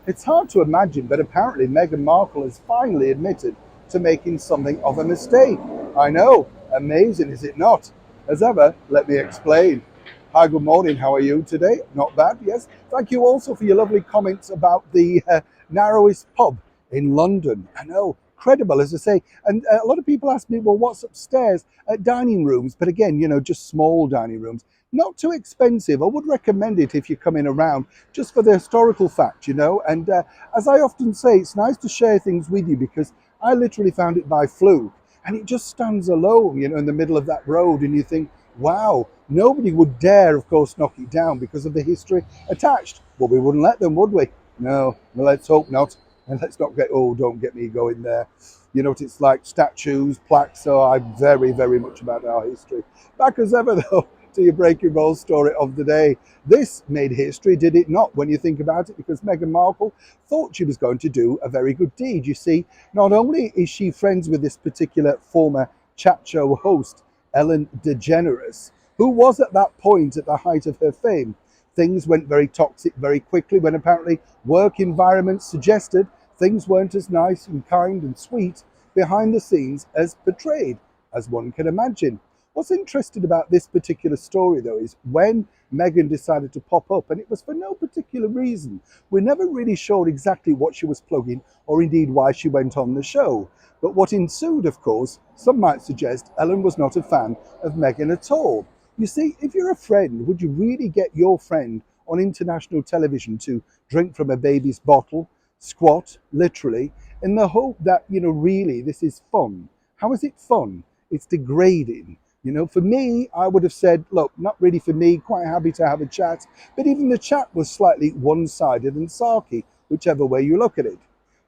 It's hard to imagine, but apparently Meghan Markle has finally admitted to making something of a mistake. I know, amazing, is it not? As ever, let me explain. Hi, good morning. How are you today? Not bad, yes. Thank you also for your lovely comments about the narrowest pub in London. I know, credible, as I say. And a lot of people ask me, well, what's upstairs? Dining rooms, but again, just small dining rooms. Not too expensive. I would recommend it if you're coming around, just for the historical fact. And as I often say, it's nice to share things with you because I literally found it by fluke. And it just stands alone, in the middle of that road. And you think, wow, nobody would dare, of course, knock it down because of the history attached. But we wouldn't let them, would we? No, well, let's hope not. And let's not don't get me going there. You know what it's like, statues, plaques. So I'm very, very much about our history. Back as ever, though, to your breaking roll story of the day. This made history, did it not, when you think about it? Because Meghan Markle thought she was going to do a very good deed. You see, not only is she friends with this particular former chat show host, Ellen DeGeneres, who was at that point at the height of her fame. Things went very toxic very quickly when apparently work environments suggested things weren't as nice and kind and sweet behind the scenes as portrayed, as one can imagine. What's interesting about this particular story, though, is when Meghan decided to pop up, and it was for no particular reason. We're never really sure exactly what she was plugging or indeed why she went on the show. But what ensued, of course, some might suggest Ellen was not a fan of Meghan at all. You see, if you're a friend, would you really get your friend on international television to drink from a baby's bottle, squat, literally, in the hope that, really this is fun? How is it fun? It's degrading. For me, I would have said, look, not really for me, quite happy to have a chat. But even the chat was slightly one-sided and sarky, whichever way you look at it.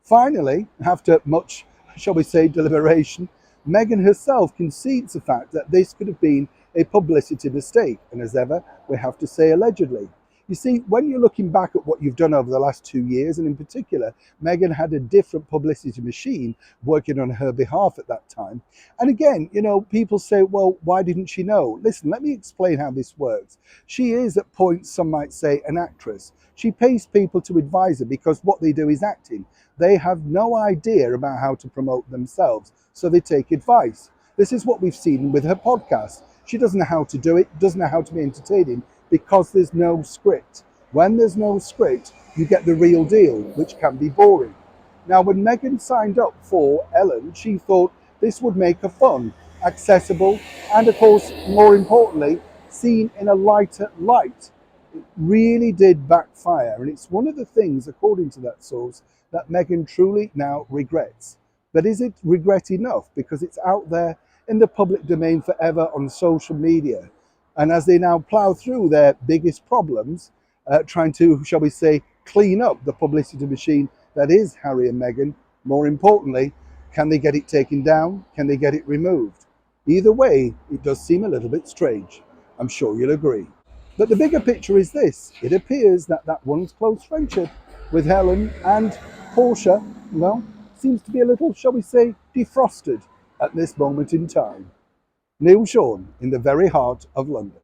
Finally, after much, shall we say, deliberation, Meghan herself concedes the fact that this could have been a publicity mistake. And as ever, we have to say allegedly. You see, when you're looking back at what you've done over the last 2 years, and in particular, Meghan had a different publicity machine working on her behalf at that time. And again, people say, well, why didn't she know? Listen, let me explain how this works. She is, at points, some might say, an actress. She pays people to advise her because what they do is acting. They have no idea about how to promote themselves, so they take advice. This is what we've seen with her podcast. She doesn't know how to do it, doesn't know how to be entertaining, because there's no script. When there's no script, you get the real deal, which can be boring. Now, when Meghan signed up for Ellen, she thought this would make her fun, accessible, and of course, more importantly, seen in a lighter light. It really did backfire, and it's one of the things, according to that source, that Meghan truly now regrets. But is it regret enough? Because it's out there in the public domain forever on social media. And as they now plough through their biggest problems, trying to, shall we say, clean up the publicity machine that is Harry and Meghan, more importantly, can they get it taken down? Can they get it removed? Either way, it does seem a little bit strange. I'm sure you'll agree. But the bigger picture is this. It appears that once close friendship with Helen and Portia, well, seems to be a little, shall we say, defrosted at this moment in time. Neil Sean in the very heart of London.